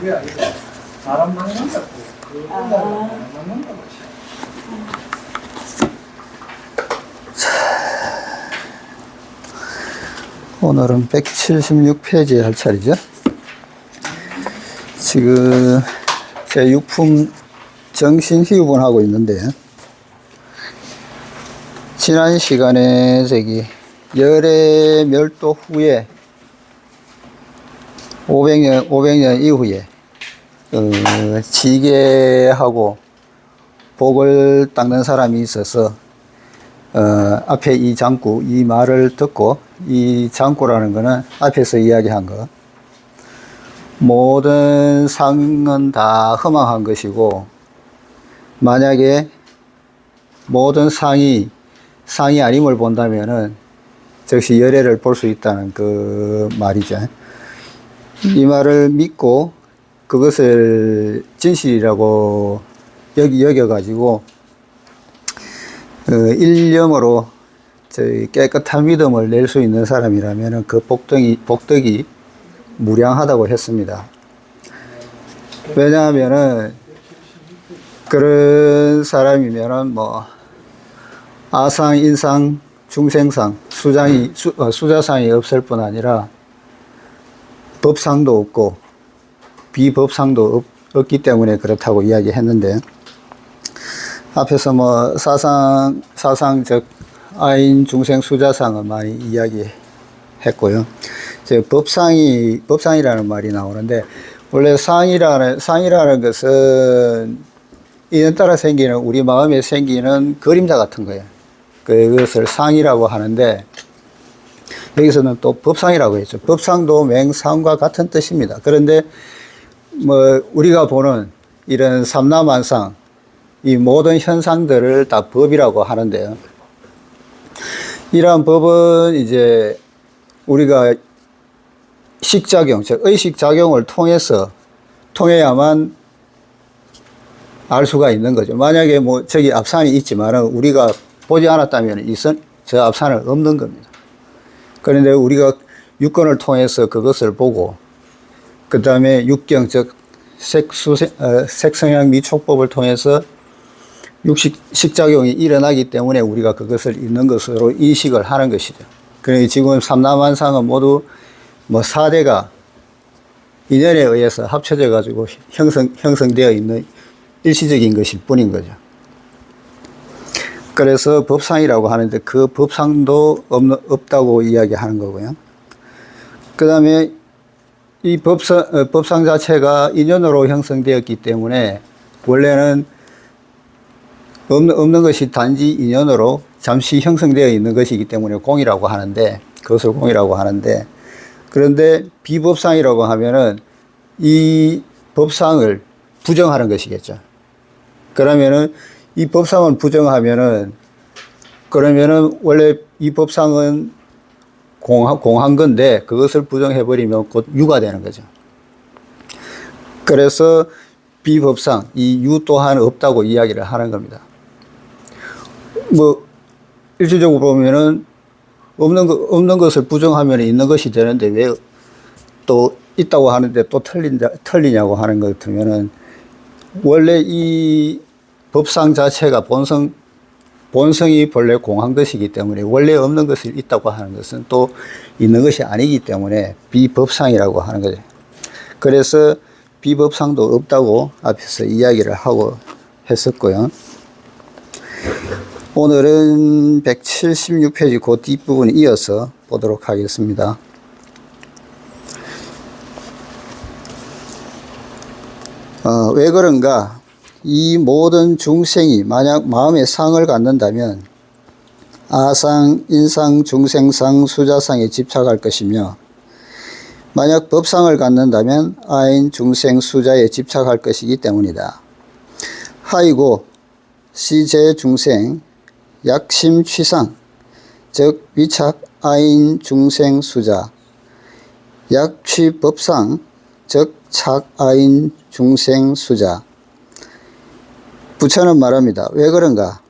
그게 아니라 사람 만난다고 그 사람 만난다고 오늘은 176페이지에 할 차례죠. 지금 제 육품 정신희우분 하고 있는데, 지난 시간에 저기 열의 멸도 후에 500년 이후에 지게하고 복을 닦는 사람이 있어서 앞에 이 장구, 이 말을 듣고, 이 장구라는 거는 앞에서 이야기한 거, 모든 상은 다 허망한 것이고, 만약에 모든 상이 아님을 본다면은 즉시 열애를 볼 수 있다는 그 말이죠. 이 말을 믿고 그것을 진실이라고 여겨가지고 일념으로 저희 깨끗한 믿음을 낼 수 있는 사람이라면 그 복덕이 무량하다고 했습니다. 왜냐하면은 그런 사람이면은 뭐 아상, 인상, 중생상, 수자상이 없을 뿐 아니라 법상도 없고 비법상도 없기 때문에 그렇다고 이야기했는데, 앞에서 뭐 사상 즉 아인, 중생, 수자상은 많이 이야기했고요. 법상이라는 말이 나오는데, 원래 상이라는 것은 인연따라 생기는, 우리 마음에 생기는 그림자 같은 거예요. 그것을 상이라고 하는데, 여기서는 또 법상이라고 했죠. 법상도 맹상과 같은 뜻입니다. 그런데 뭐 우리가 보는 이런 삼라만상, 이 모든 현상들을 다 법이라고 하는데요. 이러한 법은 이제 우리가 식작용, 즉 의식작용을 통해야만 알 수가 있는 거죠. 만약에 뭐 저기 앞산이 있지만은 우리가 보지 않았다면 저 앞산은 없는 겁니다. 그런데 우리가 육根을 통해서 그것을 보고, 그 다음에 육경, 즉 색성향 미촉법을 통해서 식작용이 일어나기 때문에 우리가 그것을 있는 것으로 인식을 하는 것이죠. 그러니 지금 삼라만상은 모두 뭐 4대가 인연에 의해서 합쳐져 가지고 형성되어 있는 일시적인 것일 뿐인 거죠. 그래서 법상이라고 하는데, 그 법상도 없다고 이야기하는 거고요. 그 다음에 이 법상 자체가 인연으로 형성되었기 때문에 원래는 없는 것이 단지 인연으로 잠시 형성되어 있는 것이기 때문에 공이라고 하는데, 그것을 공이라고 하는데, 그런데 비법상이라고 하면은 이 법상을 부정하는 것이겠죠. 그러면은 이 법상을 부정하면은, 그러면은 원래 이 법상은 공한 건데 그것을 부정해버리면 곧 유가 되는 거죠. 그래서 비법상, 이 유 또한 없다고 이야기를 하는 겁니다. 뭐 일시적으로 보면은 없는 것을 부정하면 있는 것이 되는데 왜 또 있다고 하는데 또 틀리냐고 하는 것 같으면은, 원래 이 법상 자체가 본성이 본래 공한 것이기 때문에 원래 없는 것이 있다고 하는 것은 또 있는 것이 아니기 때문에 비법상이라고 하는 거죠. 그래서 비법상도 없다고 앞에서 이야기를 하고 했었고요. 오늘은 176페이지 그 뒷부분 이어서 보도록 하겠습니다. 왜 그런가? 이 모든 중생이 만약 마음에 상을 갖는다면 아상, 인상, 중생상, 수자상에 집착할 것이며, 만약 법상을 갖는다면 아인, 중생, 수자에 집착할 것이기 때문이다. 하이고 시제 중생 약심 취상, 즉 위착 아인, 중생, 수자, 약취 법상, 즉 착 아인, 중생, 수자. 부처는 말합니다. 왜 그런가?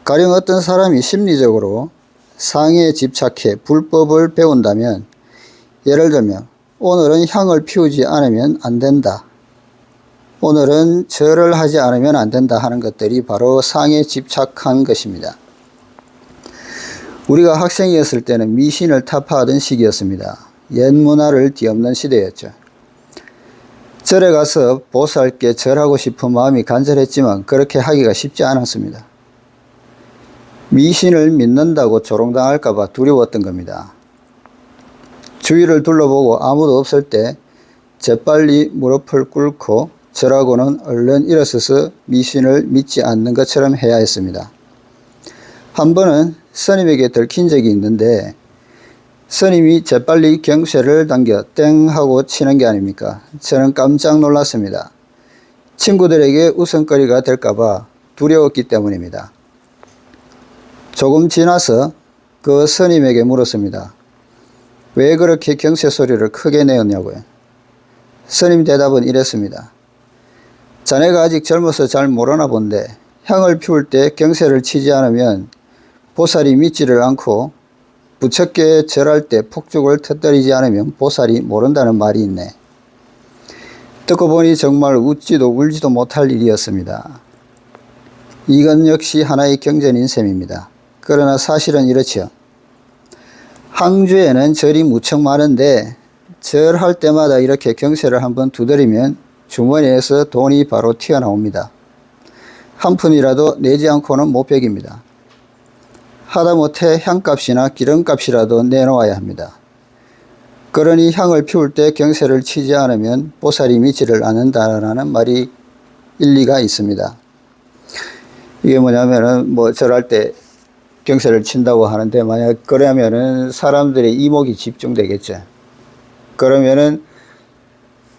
가령 어떤 사람이 심리적으로 상에 집착해 불법을 배운다면, 예를 들면 오늘은 향을 피우지 않으면 안 된다. 오늘은 절을 하지 않으면 안 된다 하는 것들이 바로 상에 집착한 것입니다. 우리가 학생이었을 때는 미신을 타파하던 시기였습니다. 옛 문화를 뒤엎는 시대였죠. 절에 가서 보살께 절하고 싶은 마음이 간절했지만 그렇게 하기가 쉽지 않았습니다. 미신을 믿는다고 조롱당할까봐 두려웠던 겁니다. 주위를 둘러보고 아무도 없을 때 재빨리 무릎을 꿇고 절하고는 얼른 일어서서 미신을 믿지 않는 것처럼 해야 했습니다. 한 번은 스님에게 들킨 적이 있는데 스님이 재빨리 경쇠를 당겨 땡 하고 치는 게 아닙니까? 저는 깜짝 놀랐습니다. 친구들에게 웃음거리가 될까봐 두려웠기 때문입니다. 조금 지나서 그 스님에게 물었습니다. 왜 그렇게 경쇠 소리를 크게 내었냐고요. 스님 대답은 이랬습니다. 자네가 아직 젊어서 잘 모르나 본데 향을 피울 때 경쇠를 치지 않으면 보살이 믿지를 않고 부처께 절할 때 폭죽을 터뜨리지 않으면 보살이 모른다는 말이 있네. 듣고 보니 정말 웃지도 울지도 못할 일이었습니다. 이건 역시 하나의 경전인 셈입니다. 그러나 사실은 이렇지요. 항주에는 절이 무척 많은데 절할 때마다 이렇게 경쇠를 한번 두드리면 주머니에서 돈이 바로 튀어나옵니다. 한 푼이라도 내지 않고는 못 베깁니다. 하다못해 향값이나 기름값이라도 내놓아야 합니다. 그러니 향을 피울 때 경쇠를 치지 않으면 보살이 믿지를 않는다라는 말이 일리가 있습니다. 이게 뭐냐면은 절할 때 경쇠를 친다고 하는데 만약 그러면은 사람들의 이목이 집중되겠죠. 그러면은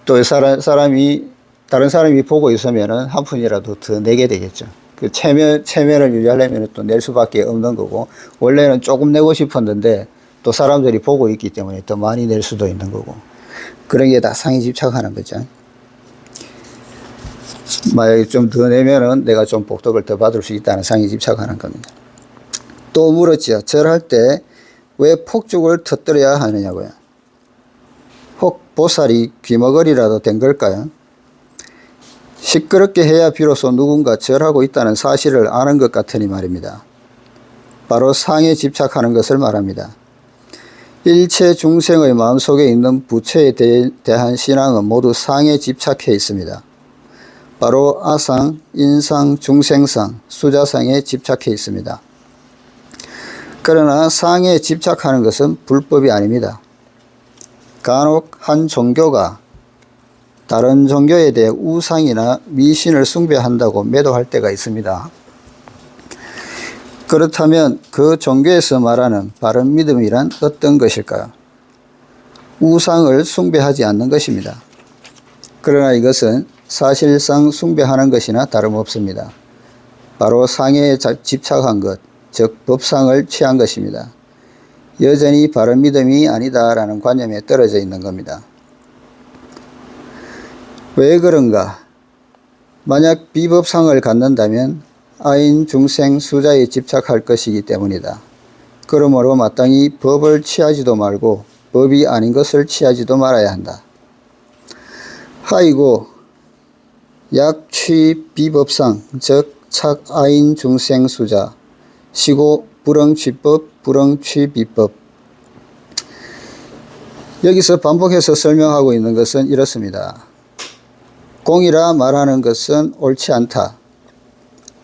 또 다른 사람이 보고 있으면은 한 푼이라도 더 내게 되겠죠. 그 체면을 유지하려면 또 낼 수밖에 없는 거고, 원래는 조금 내고 싶었는데 또 사람들이 보고 있기 때문에 더 많이 낼 수도 있는 거고, 그런 게 다 상에 집착하는 거죠. 만약에 좀 더 내면은 내가 좀 복덕을 더 받을 수 있다는 상에 집착하는 겁니다. 또 물었죠. 절할 때 왜 폭죽을 터뜨려야 하느냐고요. 혹 보살이 귀머거리라도 된 걸까요? 시끄럽게 해야 비로소 누군가 절하고 있다는 사실을 아는 것 같으니 말입니다. 바로 상에 집착하는 것을 말합니다. 일체 중생의 마음속에 있는 부처에 대한 신앙은 모두 상에 집착해 있습니다. 바로 아상, 인상, 중생상, 수자상에 집착해 있습니다. 그러나 상에 집착하는 것은 불법이 아닙니다. 간혹 한 종교가 다른 종교에 대해 우상이나 미신을 숭배한다고 매도할 때가 있습니다. 그렇다면 그 종교에서 말하는 바른 믿음이란 어떤 것일까요? 우상을 숭배하지 않는 것입니다. 그러나 이것은 사실상 숭배하는 것이나 다름없습니다. 바로 상에 집착한 것, 즉 법상을 취한 것입니다. 여전히 바른 믿음이 아니다라는 관념에 떨어져 있는 겁니다. 왜 그런가? 만약 비법상을 갖는다면 아인, 중생, 수자에 집착할 것이기 때문이다. 그러므로 마땅히 법을 취하지도 말고 법이 아닌 것을 취하지도 말아야 한다. 하이고 약취 비법상 즉 착 아인, 중생, 수자 시고 불응취법, 불응취비법. 여기서 반복해서 설명하고 있는 것은 이렇습니다. 공이라 말하는 것은 옳지 않다.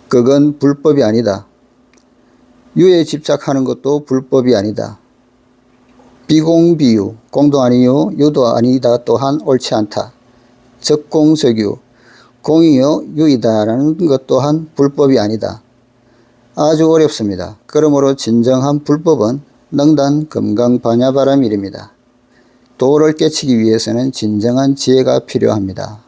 그건 불법이 아니다. 유에 집착하는 것도 불법이 아니다. 비공비유, 공도 아니요 유도 아니다 또한 옳지 않다. 적공적유, 공이요 유이다라는 것 또한 불법이 아니다. 아주 어렵습니다. 그러므로 진정한 불법은 능단 금강반야바라밀입니다. 도를 깨치기 위해서는 진정한 지혜가 필요합니다.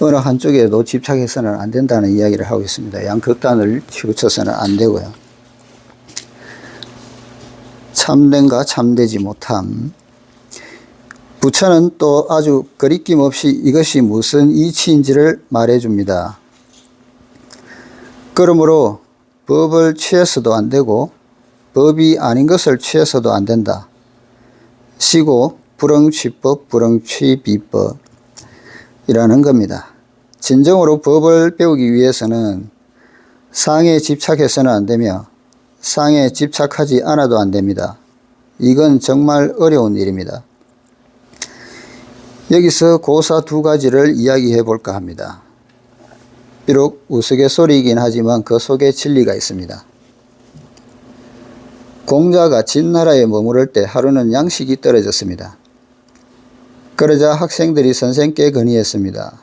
어느 한쪽에도 집착해서는 안 된다는 이야기를 하고 있습니다. 양극단을 치우쳐서는 안 되고요. 참된과 참되지 못함. 부처는 또 아주 거리낌 없이 이것이 무슨 이치인지를 말해줍니다. 그러므로 법을 취해서도 안 되고 법이 아닌 것을 취해서도 안 된다. 시고 불응취법, 불응취비법이라는 겁니다. 진정으로 법을 배우기 위해서는 상에 집착해서는 안 되며 상에 집착하지 않아도 안 됩니다. 이건 정말 어려운 일입니다. 여기서 고사 두 가지를 이야기해 볼까 합니다. 비록 우스갯소리이긴 하지만 그 속에 진리가 있습니다. 공자가 진나라에 머무를 때 하루는 양식이 떨어졌습니다. 그러자 학생들이 선생께 건의했습니다.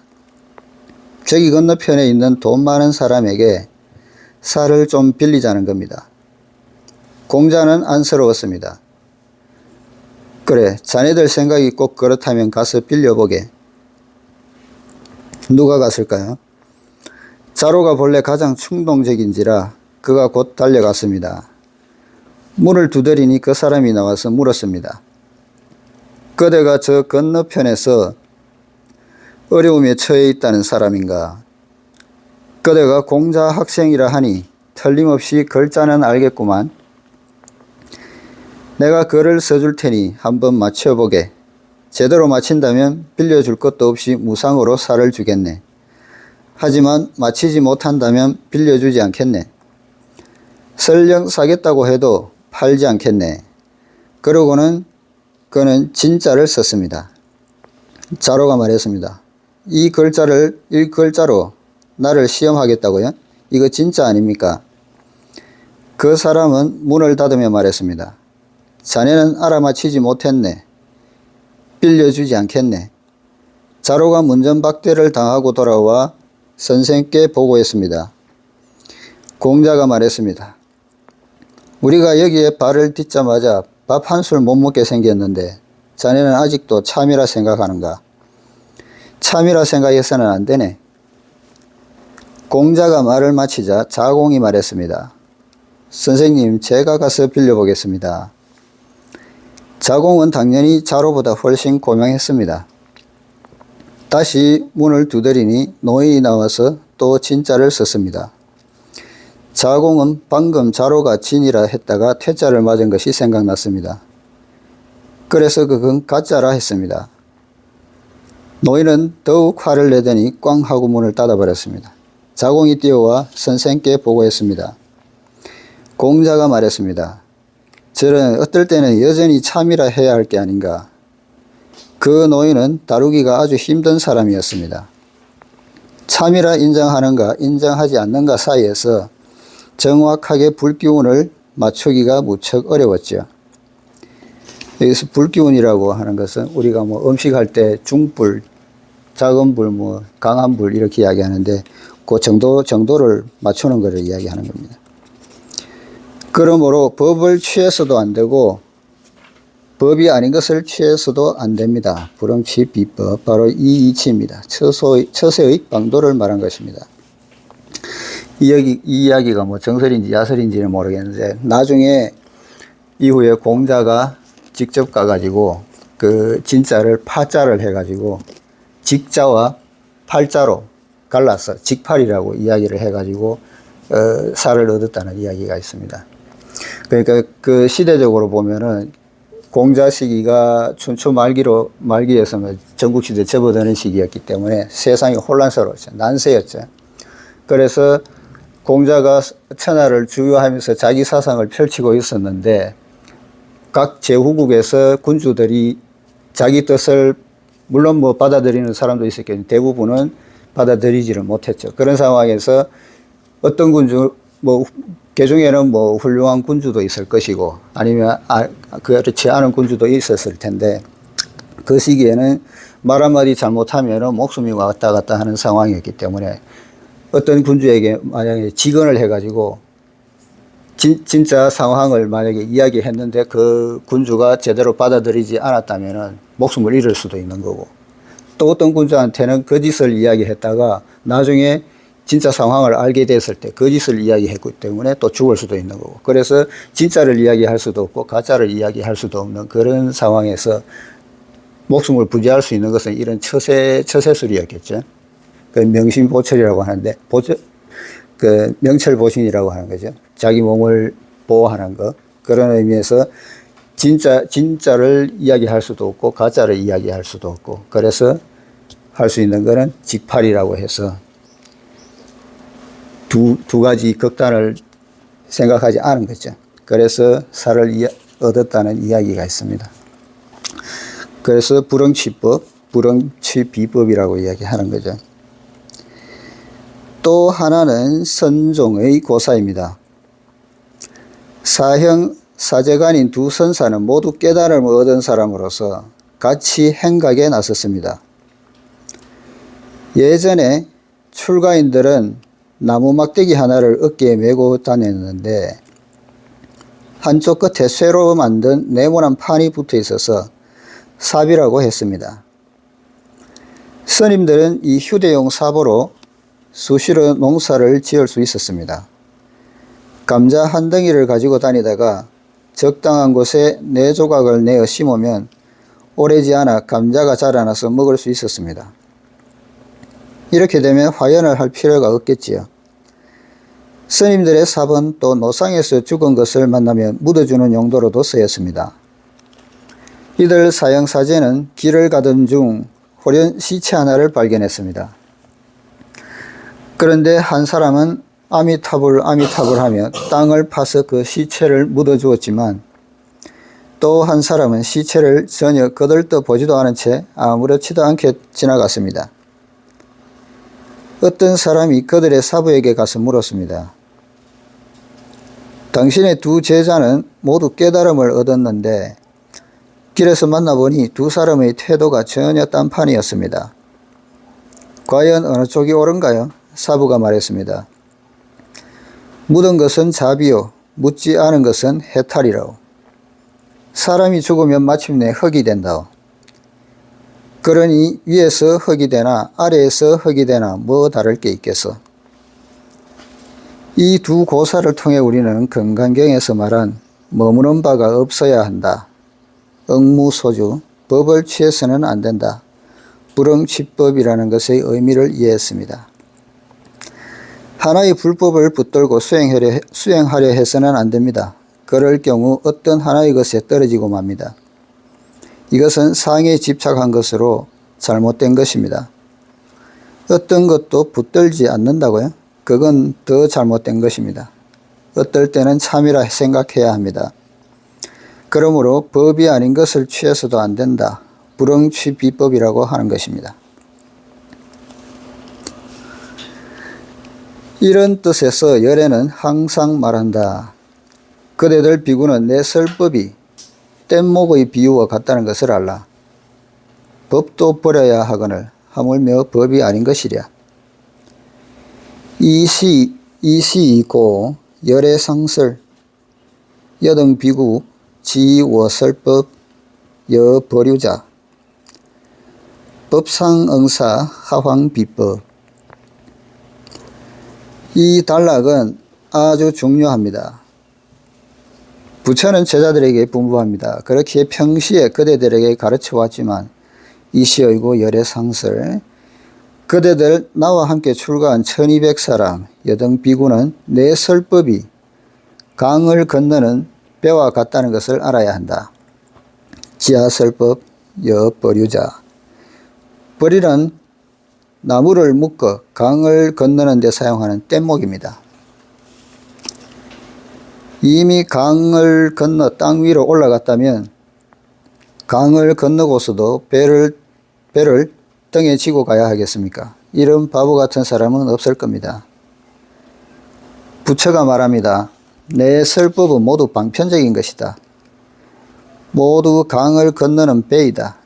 저기 건너편에 있는 돈 많은 사람에게 쌀을 좀 빌리자는 겁니다. 공자는 안쓰러웠습니다. 그래, 자네들 생각이 꼭 그렇다면 가서 빌려보게. 누가 갔을까요? 자로가 본래 가장 충동적인지라 그가 곧 달려갔습니다. 문을 두드리니 그 사람이 나와서 물었습니다. 그대가 저 건너편에서 어려움에 처해 있다는 사람인가? 그대가 공자 학생이라 하니 틀림없이 글자는 알겠구만. 내가 글을 써줄 테니 한번 맞춰보게. 제대로 맞힌다면 빌려줄 것도 없이 무상으로 쌀을 주겠네. 하지만 맞히지 못한다면 빌려주지 않겠네. 설령 사겠다고 해도 팔지 않겠네. 그러고는 그는 진짜를 썼습니다. 자로가 말했습니다. 이 글자로 나를 시험하겠다고요? 이거 진짜 아닙니까? 그 사람은 문을 닫으며 말했습니다. 자네는 알아맞히지 못했네. 빌려주지 않겠네. 자로가 문전박대를 당하고 돌아와 선생께 보고했습니다. 공자가 말했습니다. 우리가 여기에 발을 딛자마자 밥 한 술 못 먹게 생겼는데 자네는 아직도 참이라 생각하는가? 참이라 생각해서는 안 되네. 공자가 말을 마치자 자공이 말했습니다. 선생님, 제가 가서 빌려보겠습니다. 자공은 당연히 자로보다 훨씬 고명했습니다. 다시 문을 두드리니 노인이 나와서 또 진짜를 썼습니다. 자공은 방금 자로가 진이라 했다가 퇴짜를 맞은 것이 생각났습니다. 그래서 그건 가짜라 했습니다. 노인은 더욱 화를 내더니 꽝 하고 문을 닫아버렸습니다. 자공이 뛰어와 선생께 보고했습니다. 공자가 말했습니다. 저는 어떨 때는 여전히 참이라 해야 할 게 아닌가. 그 노인은 다루기가 아주 힘든 사람이었습니다. 참이라 인정하는가 인정하지 않는가 사이에서 정확하게 불기운을 맞추기가 무척 어려웠죠. 여기서 불기운이라고 하는 것은 우리가 뭐 음식할 때 중불, 작은 불, 뭐 강한 불 이렇게 이야기하는데 그 정도를 맞추는 것을 이야기하는 겁니다. 그러므로 법을 취해서도 안 되고 법이 아닌 것을 취해서도 안 됩니다. 불응취 비법, 바로 이 이치입니다. 처세의 방도를 말한 것입니다. 이 이야기가 뭐 정설인지 야설인지는 모르겠는데 나중에 이후에 공자가 직접 가가지고 그 진자를 파자를 해가지고 직자와 팔자로 갈라서 직팔이라고 이야기를 해가지고 살을 얻었다는 이야기가 있습니다. 그러니까 그 시대적으로 보면은 공자 시기가 춘추 말기에서 전국시대 접어드는 시기였기 때문에 세상이 혼란스러웠죠. 난세였죠. 그래서 공자가 천하를 주유하면서 자기 사상을 펼치고 있었는데 각 제후국에서 군주들이 자기 뜻을 물론 뭐 받아들이는 사람도 있었겠지만 대부분은 받아들이지를 못했죠. 그런 상황에서 어떤 군주, 뭐 개중에는 뭐 훌륭한 군주도 있을 것이고 아니면 그렇지 않은 군주도 있었을 텐데 그 시기에는 말 한마디 잘못하면 목숨이 왔다 갔다 하는 상황이었기 때문에 어떤 군주에게 만약에 직언을 해가지고 진짜 상황을 만약에 이야기했는데 그 군주가 제대로 받아들이지 않았다면 목숨을 잃을 수도 있는 거고 또 어떤 군주한테는 거짓을 이야기했다가 나중에 진짜 상황을 알게 됐을 때 거짓을 이야기했기 때문에 또 죽을 수도 있는 거고 그래서 진짜를 이야기할 수도 없고 가짜를 이야기할 수도 없는 그런 상황에서 목숨을 부지할 수 있는 것은 이런 처세술이었겠죠. 그 명심보철이라고 하는데 명철보신이라고 하는 거죠. 자기 몸을 보호하는 것. 그런 의미에서 진짜를 이야기할 수도 없고 가짜를 이야기할 수도 없고, 그래서 할 수 있는 거는 직팔이라고 해서 두 가지 극단을 생각하지 않은 거죠. 그래서 살을 얻었다는 이야기가 있습니다. 그래서 불응치법, 불응치비법이라고 이야기하는 거죠. 또 하나는 선종의 고사입니다. 사제간인 두 선사는 모두 깨달음을 얻은 사람으로서 같이 행각에 나섰습니다. 예전에 출가인들은 나무 막대기 하나를 어깨에 메고 다녔는데 한쪽 끝에 쇠로 만든 네모난 판이 붙어 있어서 삽이라고 했습니다. 스님들은 이 휴대용 삽으로 수시로 농사를 지을 수 있었습니다. 감자 한 덩이를 가지고 다니다가 적당한 곳에 4조각을 내어 심으면 오래지 않아 감자가 자라나서 먹을 수 있었습니다. 이렇게 되면 화연을 할 필요가 없겠지요. 스님들의 삽은 또 노상에서 죽은 것을 만나면 묻어주는 용도로도 쓰였습니다. 이들 사형사제는 길을 가던 중 호련 시체 하나를 발견했습니다. 그런데 한 사람은 아미타불 하며 땅을 파서 그 시체를 묻어주었지만 또 한 사람은 시체를 전혀 거들떠 보지도 않은 채 아무렇지도 않게 지나갔습니다. 어떤 사람이 그들의 사부에게 가서 물었습니다. 당신의 두 제자는 모두 깨달음을 얻었는데 길에서 만나보니 두 사람의 태도가 전혀 딴판이었습니다. 과연 어느 쪽이 옳은가요? 사부가 말했습니다. 묻은 것은 자비요, 묻지 않은 것은 해탈이라오. 사람이 죽으면 마침내 흙이 된다오. 그러니 위에서 흙이 되나 아래에서 흙이 되나 뭐 다를 게 있겠어. 이 두 고사를 통해 우리는 금강경에서 말한 머무는 바가 없어야 한다, 억무소주, 법을 취해서는 안 된다, 불응치법이라는 것의 의미를 이해했습니다. 하나의 불법을 붙들고 수행하려 해서는 안 됩니다. 그럴 경우 어떤 하나의 것에 떨어지고 맙니다. 이것은 상에 집착한 것으로 잘못된 것입니다. 어떤 것도 붙들지 않는다고요? 그건 더 잘못된 것입니다. 어떨 때는 참이라 생각해야 합니다. 그러므로 법이 아닌 것을 취해서도 안 된다, 불응취비법이라고 하는 것입니다. 이런 뜻에서 열애는 항상 말한다. 그대들 비구는 내 설법이 뗏목의 비유와 같다는 것을 알라. 법도 버려야 하거늘 하물며 법이 아닌 것이랴. 이시이고 열애상설 여등 비구 지워설법 여버류자 법상응사 하황비법. 이 단락은 아주 중요합니다. 부처는 제자들에게 분부합니다. 그렇게 평시에 그대들에게 가르쳐 왔지만 이시여이고 열애상설, 그대들 나와 함께 출가한 1200사람 여등 비구는 내 설법이 강을 건너는 배와 같다는 것을 알아야 한다. 지하설법 여버류자. 버리란 나무를 묶어 강을 건너는 데 사용하는 뗏목입니다. 이미 강을 건너 땅 위로 올라갔다면 강을 건너고서도 배를 등에 지고 가야 하겠습니까? 이런 바보 같은 사람은 없을 겁니다. 부처가 말합니다. 내 설법은 모두 방편적인 것이다. 모두 강을 건너는 배이다.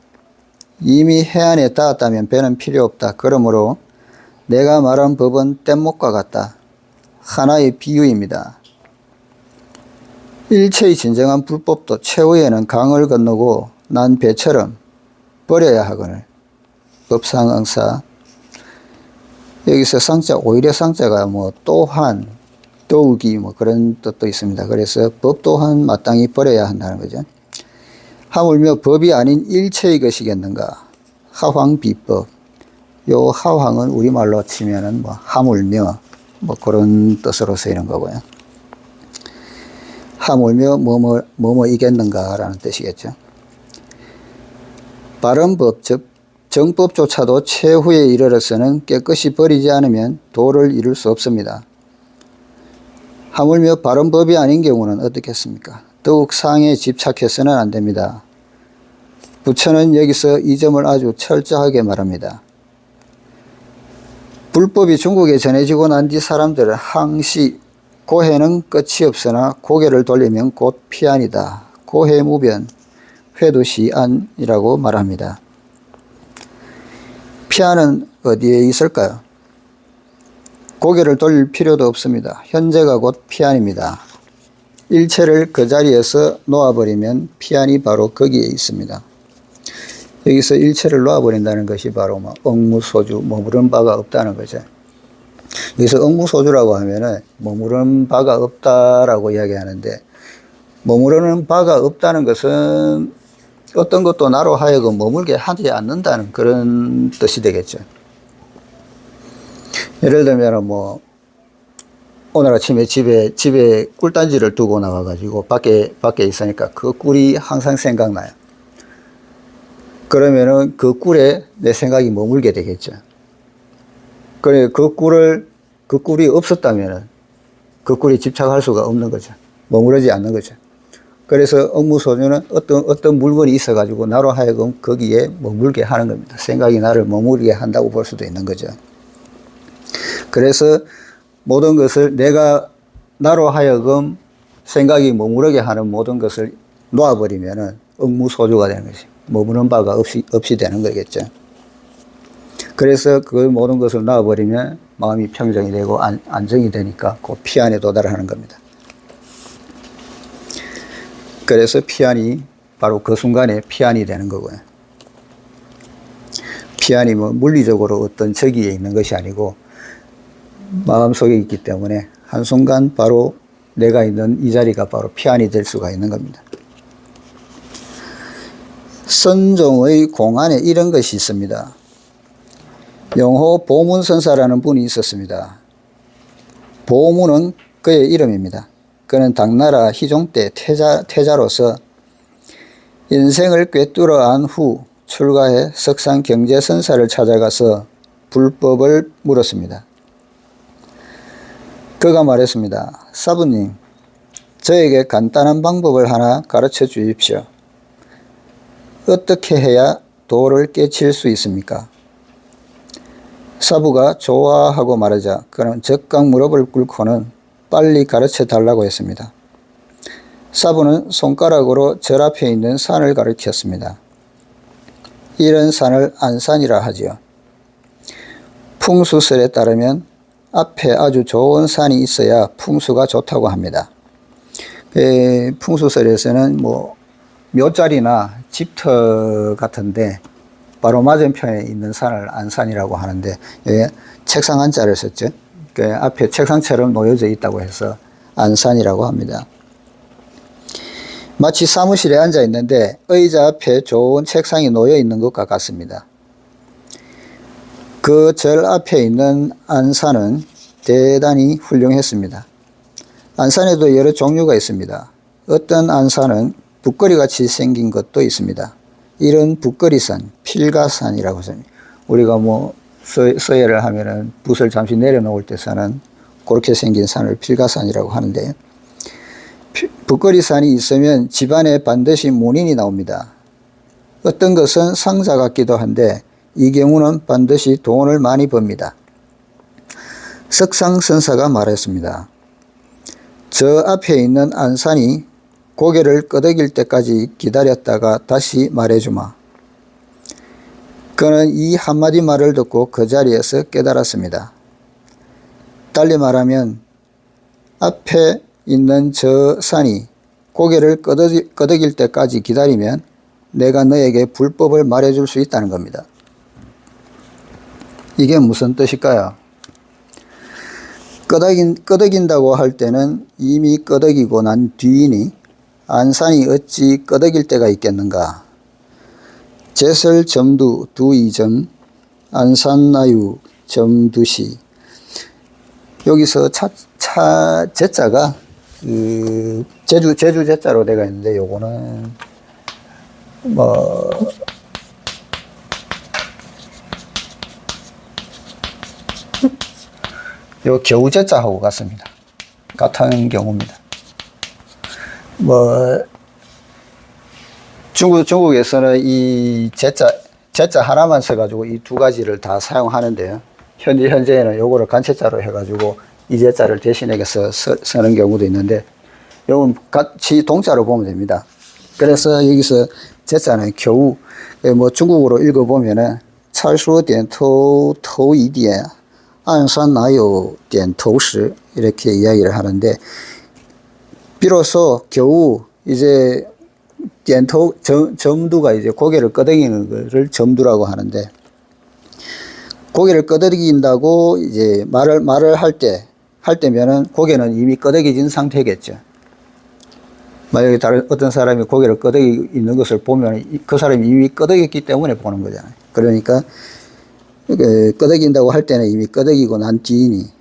이미 해안에 닿았다면 배는 필요 없다. 그러므로 내가 말한 법은 뗏목과 같다. 하나의 비유입니다. 일체의 진정한 불법도 최후에는 강을 건너고 난 배처럼 버려야 하거늘. 법상응사. 여기서 쌍자, 오히려 쌍자가 또한, 더욱이 그런 뜻도 있습니다. 그래서 법 또한 마땅히 버려야 한다는 거죠. 하물며 법이 아닌 일체의 것이겠는가. 하황비법. 요 하황은 우리말로 치면은 하물며 그런 뜻으로 쓰이는 거고요. 하물며 뭐뭐 이겠는가라는 뜻이겠죠. 바른 법, 즉 정법조차도 최후에 이르러서는 깨끗이 버리지 않으면 도를 이룰 수 없습니다. 하물며 바른 법이 아닌 경우는 어떻겠습니까? 더욱 상에 집착해서는 안 됩니다. 부처는 여기서 이 점을 아주 철저하게 말합니다. 불법이 중국에 전해지고 난 뒤 사람들은 항시 고해는 끝이 없으나 고개를 돌리면 곧 피안이다. 고해무변 회두시안이라고 말합니다. 피안은 어디에 있을까요? 고개를 돌릴 필요도 없습니다. 현재가 곧 피안입니다. 일체를 그 자리에서 놓아버리면 피안이 바로 거기에 있습니다. 여기서 일체를 놓아버린다는 것이 바로 억무소주, 머무른 바가 없다는 거죠. 여기서 억무소주라고 하면은 머무른 바가 없다라고 이야기하는데, 머무르는 바가 없다는 것은 어떤 것도 나로 하여금 머물게 하지 않는다는 그런 뜻이 되겠죠. 예를 들면 오늘 아침에 집에 꿀단지를 두고 나와가지고 밖에 있으니까 그 꿀이 항상 생각나요. 그러면은 그 꿀에 내 생각이 머물게 되겠죠. 그래, 그 꿀이 없었다면은 그 꿀이 집착할 수가 없는 거죠. 머무르지 않는 거죠. 그래서 억무소주는 어떤 물건이 있어가지고 나로 하여금 거기에 머물게 하는 겁니다. 생각이 나를 머물게 한다고 볼 수도 있는 거죠. 그래서 모든 것을 나로 하여금 생각이 머무르게 하는 모든 것을 놓아버리면은 억무소주가 되는 것이, 머무는 바가 없이 되는 거겠죠. 그래서 그 모든 것을 놔버리면 마음이 평정이 되고 안정이 되니까 그 피안에 도달하는 겁니다. 그래서 피안이 바로 그 순간에 피안이 되는 거고요. 피안이 물리적으로 어떤 저기에 있는 것이 아니고 마음속에 있기 때문에 한순간 바로 내가 있는 이 자리가 바로 피안이 될 수가 있는 겁니다. 선종의 공안에 이런 것이 있습니다. 영호 보문선사라는 분이 있었습니다. 보문은 그의 이름입니다. 그는 당나라 희종 때 태자로서 인생을 꿰뚫어 안 후 출가해 석상 경제선사를 찾아가서 불법을 물었습니다. 그가 말했습니다. 사부님, 저에게 간단한 방법을 하나 가르쳐 주십시오. 어떻게 해야 도를 깨칠 수 있습니까? 사부가 좋아하고 말하자 그는 적강 무릎을 꿇고는 빨리 가르쳐 달라고 했습니다. 사부는 손가락으로 절 앞에 있는 산을 가리켰습니다. 이런 산을 안산이라 하지요. 풍수설에 따르면 앞에 아주 좋은 산이 있어야 풍수가 좋다고 합니다. 풍수설에서는 묘자리나 집터 같은데 바로 맞은편에 있는 산을 안산이라고 하는데, 책상 한자를 썼죠. 앞에 책상처럼 놓여져 있다고 해서 안산이라고 합니다. 마치 사무실에 앉아 있는데 의자 앞에 좋은 책상이 놓여 있는 것과 같습니다. 그 절 앞에 있는 안산은 대단히 훌륭했습니다. 안산에도 여러 종류가 있습니다. 어떤 안산은 붓거리같이 생긴 것도 있습니다. 이런 붓거리산, 필가산이라고 합니다. 우리가 서예를 하면은 붓을 잠시 내려놓을 때 사는 그렇게 생긴 산을 필가산이라고 하는데, 붓거리산이 있으면 집안에 반드시 문인이 나옵니다. 어떤 것은 상자 같기도 한데 이 경우는 반드시 돈을 많이 법니다. 석상선사가 말했습니다. 저 앞에 있는 안산이 고개를 끄덕일 때까지 기다렸다가 다시 말해주마. 그는 이 한마디 말을 듣고 그 자리에서 깨달았습니다. 달리 말하면 앞에 있는 저 산이 고개를 끄덕일 때까지 기다리면 내가 너에게 불법을 말해줄 수 있다는 겁니다. 이게 무슨 뜻일까요? 끄덕인다고 할 때는 이미 끄덕이고 난 뒤이니 안산이 어찌 끄덕일 때가 있겠는가? 제설 점두 두이점 안산나유 점두시. 여기서 제자가 제주 제자로 되어 있는데, 요거는, 뭐, 요 겨우 제자하고 같습니다. 같은 경우입니다. 뭐, 중국에서는 이 제자 하나만 써가지고 이 두 가지를 다 사용하는데요. 현재에는 요거를 간체자로 해가지고 이 제자를 대신에 쓰는 경우도 있는데, 요건 같이 동자로 보면 됩니다. 그래서 여기서 제자는 겨우, 뭐 중국어로 읽어보면은, 찰说点头头一点 안산 나요 点头时 이렇게 이야기를 하는데, 비로소 겨우 이제 点头 점두가 이제 고개를 끄덕이는 것을 점두라고 하는데, 고개를 끄덕인다고 이제 말을 할 때면은 고개는 이미 끄덕여진 상태겠죠. 만약에 어떤 사람이 고개를 끄덕이고 있는 것을 보면 그 사람이 이미 끄덕였기 때문에 보는 거잖아요. 그러니까 끄덕인다고 할 때는 이미 끄덕이고 난 뒤이니,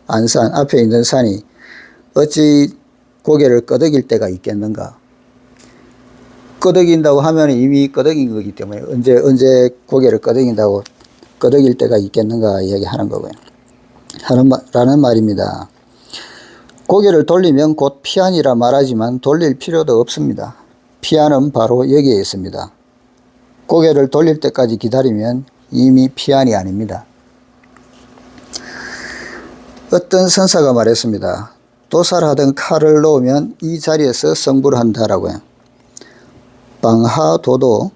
안산 앞에 있는 산이 어찌 고개를 끄덕일 때가 있겠는가. 끄덕인다고 하면 이미 끄덕인 거기 때문에 언제 고개를 끄덕일 때가 있겠는가 이야기하는 거고요. 라는 말입니다. 고개를 돌리면 곧 피안이라 말하지만 돌릴 필요도 없습니다. 피안은 바로 여기에 있습니다. 고개를 돌릴 때까지 기다리면 이미 피안이 아닙니다. 어떤 선사가 말했습니다. 도살하던 칼을 놓으면 이 자리에서 성불을 한다라고요. 방하도도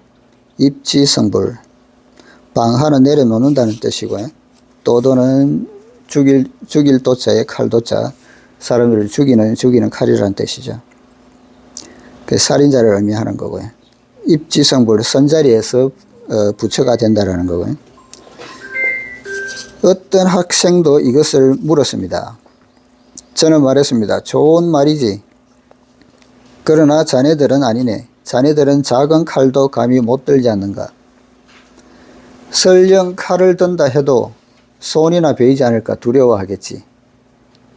입지성불. 방하는 내려놓는다는 뜻이고요. 도도는 죽일 도자에 칼도자, 사람들을 죽이는 칼이라는 뜻이죠. 그 살인자를 의미하는 거고요. 입지성불, 선자리에서 부처가 된다라는 거고요. 어떤 학생도 이것을 물었습니다. 저는 말했습니다. 좋은 말이지. 그러나 자네들은 아니네. 자네들은 작은 칼도 감히 못 들지 않는가. 설령 칼을 든다 해도 손이나 베이지 않을까 두려워하겠지.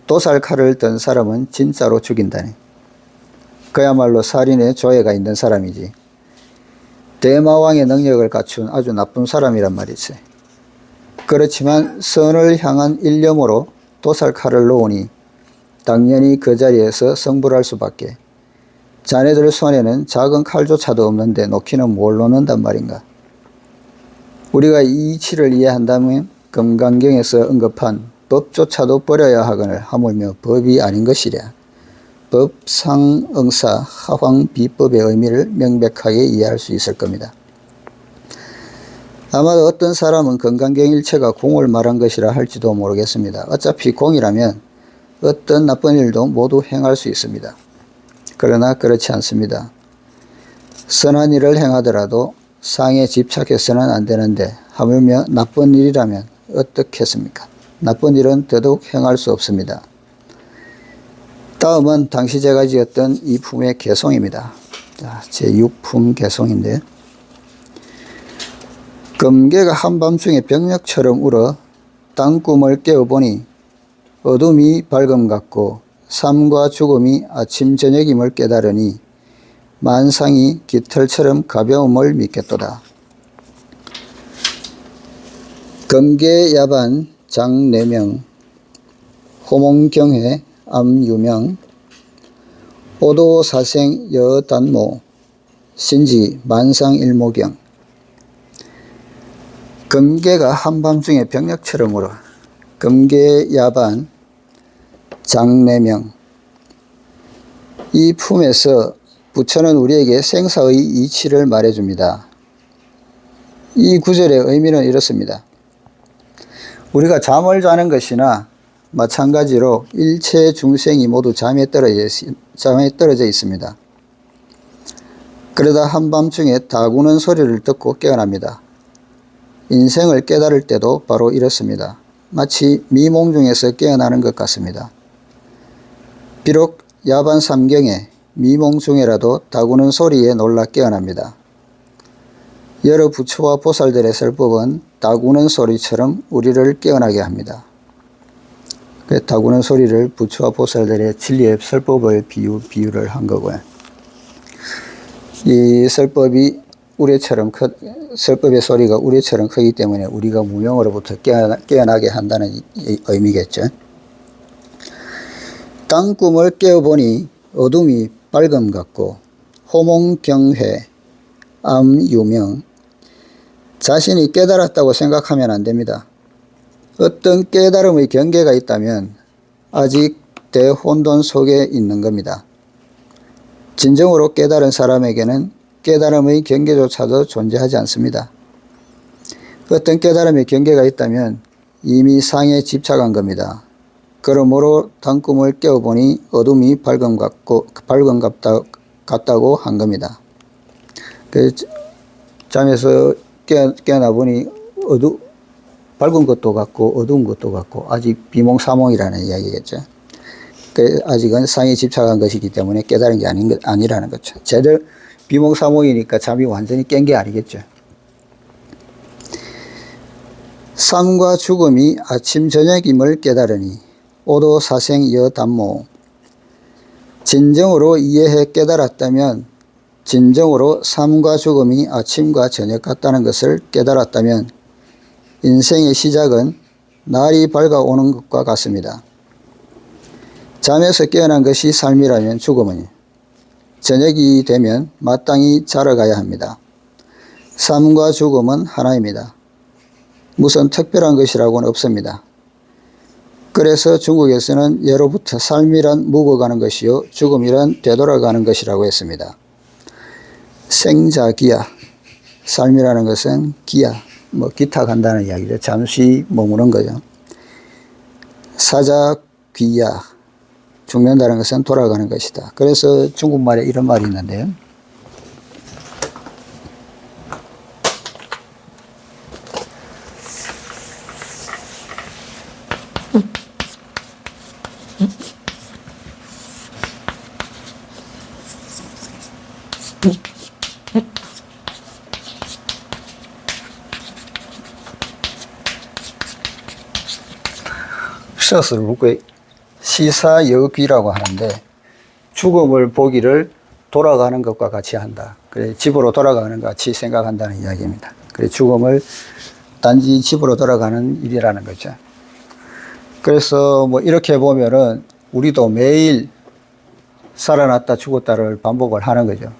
도살칼을 든 사람은 진짜로 죽인다네. 그야말로 살인의 조예가 있는 사람이지. 대마왕의 능력을 갖춘 아주 나쁜 사람이란 말이지. 그렇지만 선을 향한 일념으로 도살칼을 놓으니 당연히 그 자리에서 성불할 수밖에. 자네들 손에는 작은 칼조차도 없는데 놓기는 뭘 놓는단 말인가. 우리가 이 이치를 이해한다면 금강경에서 언급한 법조차도 버려야 하거늘 하물며 법이 아닌 것이랴. 법상응사 하황비법의 의미를 명백하게 이해할 수 있을 겁니다. 아마도 어떤 사람은 금강경 일체가 공을 말한 것이라 할지도 모르겠습니다. 어차피 공이라면 어떤 나쁜 일도 모두 행할 수 있습니다. 그러나 그렇지 않습니다. 선한 일을 행하더라도 상에 집착해서는 안 되는데 하물며 나쁜 일이라면 어떻겠습니까? 나쁜 일은 더더욱 행할 수 없습니다. 다음은 당시 제가 지었던 이 품의 개송입니다. 제6품 개송인데, 금괴가 한밤중에 병력처럼 울어 땅꿈을 깨어보니 어둠이 밝음 같고 삶과 죽음이 아침 저녁임을 깨달으니 만상이 깃털처럼 가벼움을 믿겠도다. 금괴야반 장 4명, 호몽경회 암유명, 오도사생 여단모, 신지 만상일모경. 금괴가 한밤중에 병력처럼 울어. 금괴야반 장 4명. 이 품에서 부처는 우리에게 생사의 이치를 말해줍니다. 이 구절의 의미는 이렇습니다. 우리가 잠을 자는 것이나 마찬가지로 일체 중생이 모두 잠에 떨어져 있습니다. 그러다 한밤중에 다구는 소리를 듣고 깨어납니다. 인생을 깨달을 때도 바로 이렇습니다. 마치 미몽 중에서 깨어나는 것 같습니다. 비록 야반 삼경에 미몽 중에라도 다구는 소리에 놀라 깨어납니다. 여러 부처와 보살들의 설법은 다구는 소리처럼 우리를 깨어나게 합니다. 그 타구는 소리를 부처와 보살들의 진리의 설법을 비유를 한 거고요. 이 설법이 설법의 소리가 우레처럼 크기 때문에 우리가 무명으로부터 깨어나게 한다는 의미겠죠. 딴 꿈을 깨어보니 어둠이 밝음 같고 호몽경회 암유명. 자신이 깨달았다고 생각하면 안 됩니다. 어떤 깨달음의 경계가 있다면 아직 대혼돈 속에 있는 겁니다. 진정으로 깨달은 사람에게는 깨달음의 경계조차도 존재하지 않습니다. 어떤 깨달음의 경계가 있다면 이미 상에 집착한 겁니다. 그러므로 단 꿈을 깨어보니 어둠이 밝음 같다고 한 겁니다. 잠에서 깨어나 보니 밝은 것도 같고 어두운 것도 같고 아직 비몽사몽이라는 이야기겠죠. 아직은 상에 집착한 것이기 때문에 깨달은 게 아니라는 거죠. 제대로 비몽사몽이니까 잠이 완전히 깬 게 아니겠죠. 삶과 죽음이 아침 저녁임을 깨달으니 오도사생 여담모. 진정으로 이해해 깨달았다면, 진정으로 삶과 죽음이 아침과 저녁 같다는 것을 깨달았다면 인생의 시작은 날이 밝아오는 것과 같습니다. 잠에서 깨어난 것이 삶이라면 죽음은 저녁이 되면 마땅히 자러 가야 합니다. 삶과 죽음은 하나입니다. 무슨 특별한 것이라고는 없습니다. 그래서 중국에서는 예로부터 삶이란 묵어가는 것이요 죽음이란 되돌아가는 것이라고 했습니다. 생자기야, 삶이라는 것은 기야, 기타 간다는 이야기죠. 잠시 머무는 거죠. 사자귀야, 죽는다는 것은 돌아가는 것이다. 그래서 중국말에 이런 말이 있는데요. 서술국의 시사여귀라고 하는데 죽음을 보기를 돌아가는 것과 같이 한다. 그래 집으로 돌아가는 것 같이 생각한다는 이야기입니다. 그래 죽음을 단지 집으로 돌아가는 일이라는 거죠. 그래서 이렇게 보면은 우리도 매일 살아났다 죽었다를 반복을 하는 거죠.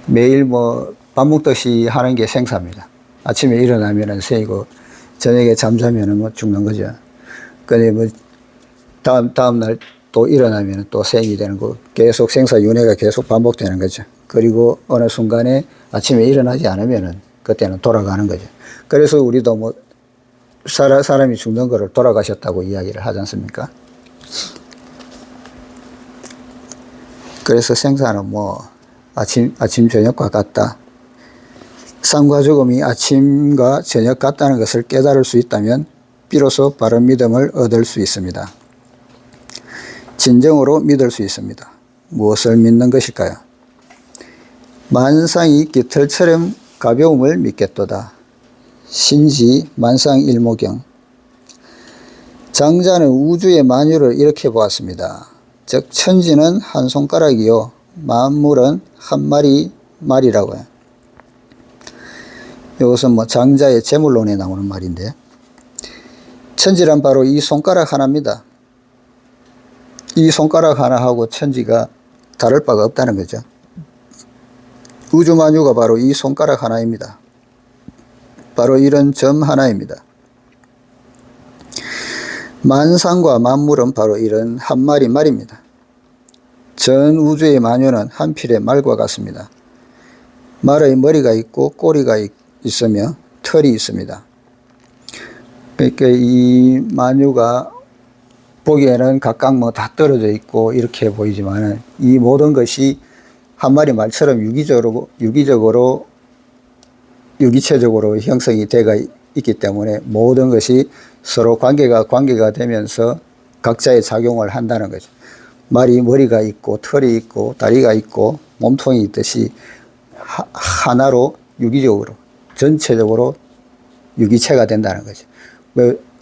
매일 밥 먹듯이 하는 게 생사입니다. 아침에 일어나면은 생이고 저녁에 잠자면은 죽는 거죠. 근데 다음 날 또 일어나면 또 생이 되는 거, 계속 생사윤회가 계속 반복되는 거죠. 그리고 어느 순간에 아침에 일어나지 않으면은 그때는 돌아가는 거죠. 그래서 우리도 사람이 죽는 거를 돌아가셨다고 이야기를 하지 않습니까? 그래서 생사는 아침 저녁과 같다. 삶과 죽음이 아침과 저녁 같다는 것을 깨달을 수 있다면 비로소 바른 믿음을 얻을 수 있습니다. 진정으로 믿을 수 있습니다. 무엇을 믿는 것일까요? 만상이 깃털처럼 가벼움을 믿겠도다. 신지 만상일모경. 장자는 우주의 만유를 이렇게 보았습니다. 즉 천지는 한 손가락이요 만물은 한 마리 말이라고요. 이것은 장자의 재물론에 나오는 말인데, 천지란 바로 이 손가락 하나입니다. 이 손가락 하나하고 천지가 다를 바가 없다는 거죠. 우주만유가 바로 이 손가락 하나입니다. 바로 이런 점 하나입니다. 만상과 만물은 바로 이런 한 마리 말입니다. 전 우주의 만유는 한 필의 말과 같습니다. 말의 머리가 있고 꼬리가 있으며 털이 있습니다. 그러니까 이 만유가 보기에는 각각 다 떨어져 있고 이렇게 보이지만 이 모든 것이 한 마리 말처럼 유기체적으로 형성이 되어 있기 때문에 모든 것이 서로 관계가 되면서 각자의 작용을 한다는 거죠. 말이 머리가 있고 털이 있고 다리가 있고 몸통이 있듯이 하나로 유기적으로 전체적으로 유기체가 된다는 거죠.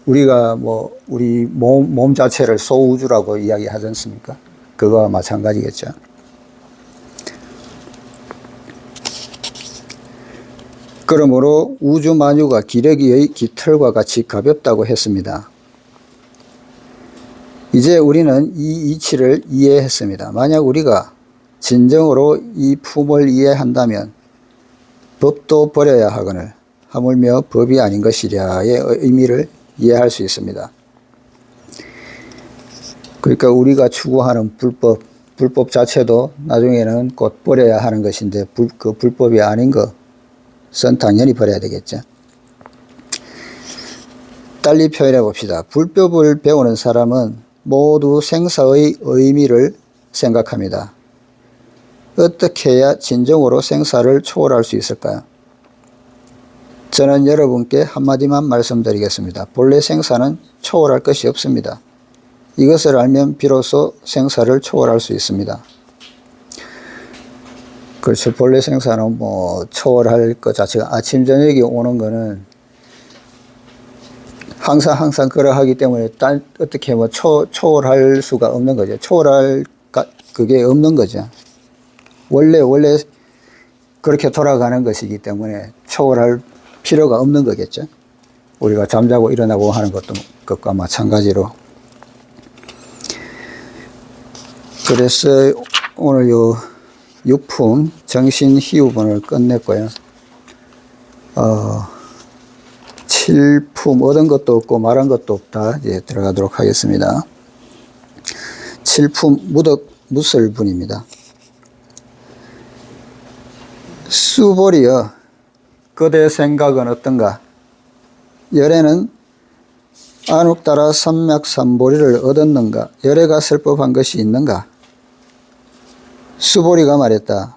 우리가 뭐 우리 몸 자체를 소우주라고 이야기하지 않습니까? 그거와 마찬가지겠죠. 그러므로 우주 만유가 기러기의 깃털과 같이 가볍다고 했습니다. 이제 우리는 이 이치를 이해했습니다. 만약 우리가 진정으로 이 품을 이해한다면 법도 버려야 하거늘 하물며 법이 아닌 것이랴의 의미를 이해할 수 있습니다. 그러니까 우리가 추구하는 불법 자체도 나중에는 곧 버려야 하는 것인데 그 불법이 아닌 것은 당연히 버려야 되겠죠. 달리 표현해 봅시다. 불법을 배우는 사람은 모두 생사의 의미를 생각합니다. 어떻게 해야 진정으로 생사를 초월할 수 있을까요? 저는 여러분께 한마디만 말씀드리겠습니다. 본래 생사는 초월할 것이 없습니다. 이것을 알면 비로소 생사를 초월할 수 있습니다. 그렇죠. 본래 생사는 뭐 초월할 것 자체가 아침 저녁이 오는 거는 항상 그러하기 때문에 어떻게 뭐 초월할 수가 없는 거죠. 초월할 그게 없는 거죠. 원래 그렇게 돌아가는 것이기 때문에 초월할 필요가 없는 거겠죠. 우리가 잠자고 일어나고 하는 것과 마찬가지로. 그래서 오늘 요 6품 정신희우본을 끝냈고요. 7품 얻은 것도 없고 말한 것도 없다. 이제 들어가도록 하겠습니다. 7품 무설분입니다. 수보리여, 그대 생각은 어떤가? 열애는 안옥 따라 삼맥삼보리를 얻었는가? 열애가 설법한 것이 있는가? 수보리가 말했다.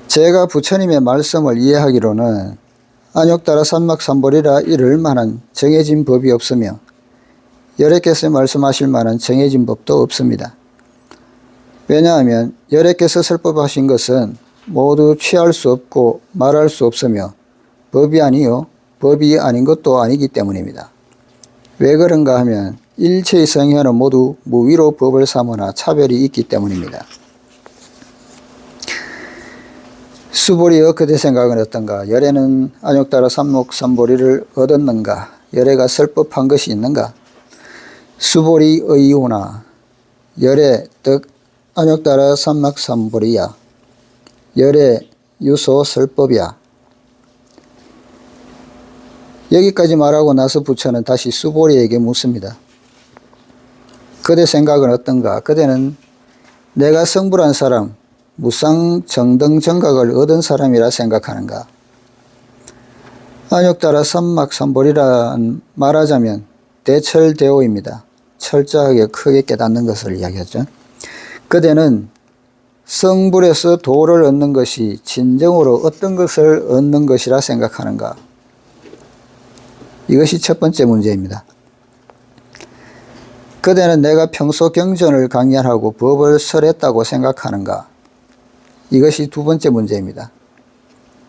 제가 부처님의 말씀을 이해하기로는 안옥 따라 삼맥삼보리라 이를 만한 정해진 법이 없으며 열애께서 말씀하실 만한 정해진 법도 없습니다. 왜냐하면 열애께서 설법하신 것은 모두 취할 수 없고 말할 수 없으며 법이 아니요 법이 아닌 것도 아니기 때문입니다. 왜 그런가 하면 일체의 성현은 모두 무위로 법을 삼으나 차별이 있기 때문입니다. 수보리여, 그대 생각은 어떤가? 열애는 안옥 따라 삼목삼보리를 얻었는가? 열애가 설법한 것이 있는가? 수보리 의오나 열애 득 안옥 따라 삼막삼보리야. 열애 유소 설법이야. 여기까지 말하고 나서 부처는 다시 수보리에게 묻습니다. 그대 생각은 어떤가? 그대는 내가 성불한 사람, 무상 정등 정각을 얻은 사람이라 생각하는가? 안옥 따라 삼막삼보리란 말하자면 대철대오입니다. 철저하게 크게 깨닫는 것을 이야기하죠. 그대는 성불에서 도를 얻는 것이 진정으로 어떤 것을 얻는 것이라 생각하는가? 이것이 첫 번째 문제입니다. 그대는 내가 평소 경전을 강연하고 법을 설했다고 생각하는가? 이것이 두 번째 문제입니다.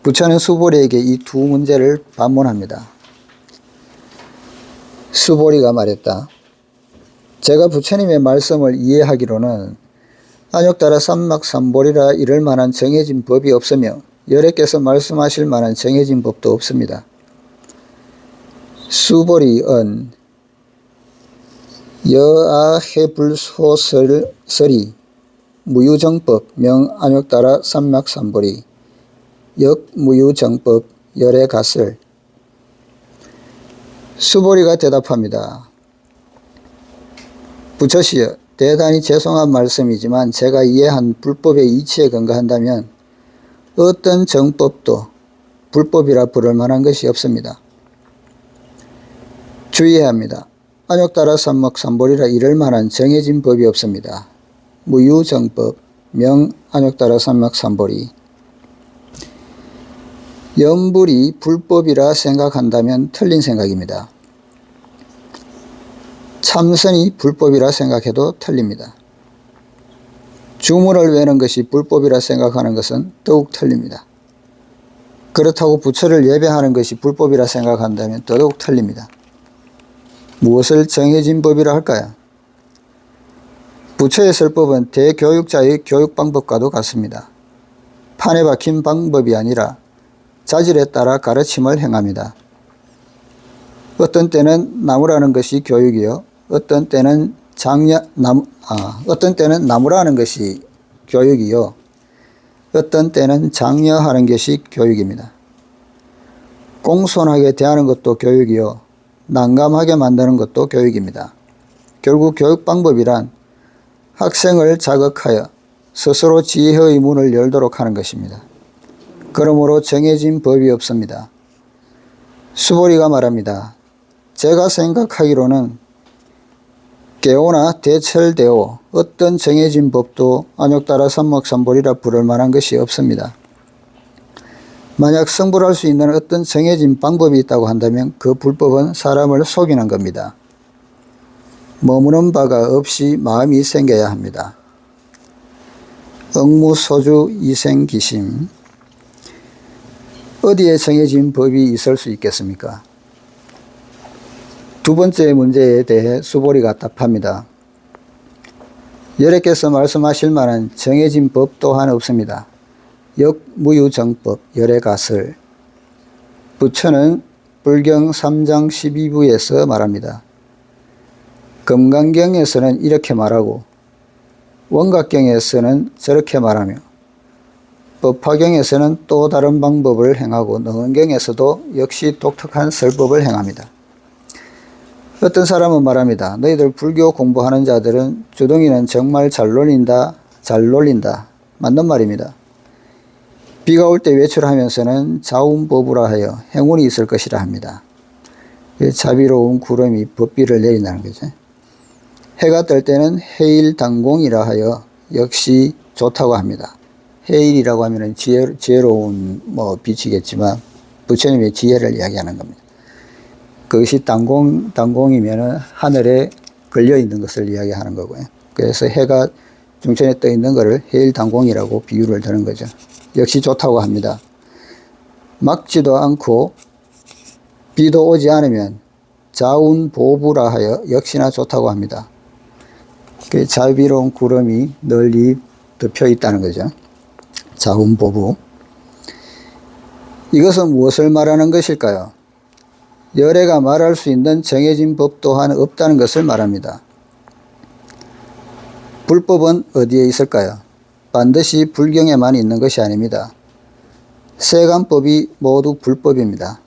부처는 수보리에게 이 두 문제를 반문합니다. 수보리가 말했다. 제가 부처님의 말씀을 이해하기로는 안옥 따라 삼막삼보리라 이를 만한 정해진 법이 없으며 열애께서 말씀하실 만한 정해진 법도 없습니다. 수보리은 여아해불소설이 무유정법 명 안옥 따라 삼막삼보리 역무유정법 열애갓을. 수보리가 대답합니다. 부처시여, 대단히 죄송한 말씀이지만 제가 이해한 불법의 이치에 근거한다면 어떤 정법도 불법이라 부를 만한 것이 없습니다. 주의해야 합니다. 안옥 따라 삼목삼보리라 이를 만한 정해진 법이 없습니다. 무유정법 명 안옥 따라 삼목삼보리. 염불이 불법이라 생각한다면 틀린 생각입니다. 참선이 불법이라 생각해도 틀립니다. 주문을 외는 것이 불법이라 생각하는 것은 더욱 틀립니다. 그렇다고 부처를 예배하는 것이 불법이라 생각한다면 더더욱 틀립니다. 무엇을 정해진 법이라 할까요? 부처의 설법은 대교육자의 교육 방법과도 같습니다. 판에 박힌 방법이 아니라 자질에 따라 가르침을 행합니다. 어떤 때는 나무라는 것이 교육이요, 어떤 때는 나무라는 것이 교육이요, 어떤 때는 장려하는 것이 교육입니다. 공손하게 대하는 것도 교육이요, 난감하게 만드는 것도 교육입니다. 결국 교육 방법이란 학생을 자극하여 스스로 지혜의 문을 열도록 하는 것입니다. 그러므로 정해진 법이 없습니다. 수보리가 말합니다. 제가 생각하기로는 개오나 대철대오 어떤 정해진 법도 안욕따라 삼목삼보리라 부를 만한 것이 없습니다. 만약 성불할 수 있는 어떤 정해진 방법이 있다고 한다면 그 불법은 사람을 속이는 겁니다. 머무는 바가 없이 마음이 생겨야 합니다. 억무소주 이생기심. 어디에 정해진 법이 있을 수 있겠습니까? 두 번째 문제에 대해 수보리가 답합니다. 여래께서 말씀하실 만한 정해진 법 또한 없습니다. 역무유정법 열애가설. 부처는 불경 3장 12부에서 말합니다. 금강경에서는 이렇게 말하고 원각경에서는 저렇게 말하며 법화경에서는 또 다른 방법을 행하고 능언경에서도 역시 독특한 설법을 행합니다. 어떤 사람은 말합니다. 너희들 불교 공부하는 자들은 주둥이는 정말 잘 놀린다. 맞는 말입니다. 비가 올 때 외출하면서는 자운법우라 하여 행운이 있을 것이라 합니다. 자비로운 구름이 법비를 내린다는 거죠. 해가 뜰 때는 해일당공이라 하여 역시 좋다고 합니다. 해일이라고 하면 지혜로운 빛이겠지만 부처님의 지혜를 이야기하는 겁니다. 그것이 당공이면 하늘에 걸려 있는 것을 이야기하는 거고요. 그래서 해가 중천에 떠 있는 것을 해일당공이라고 비유를 드는 거죠. 역시 좋다고 합니다. 막지도 않고 비도 오지 않으면 자운보부라 하여 역시나 좋다고 합니다. 그 자비로운 구름이 널리 덮여 있다는 거죠. 자운보부. 이것은 무엇을 말하는 것일까요? 열애가 말할 수 있는 정해진 법 또한 없다는 것을 말합니다. 불법은 어디에 있을까요? 반드시 불경에만 있는 것이 아닙니다. 세간법이 모두 불법입니다.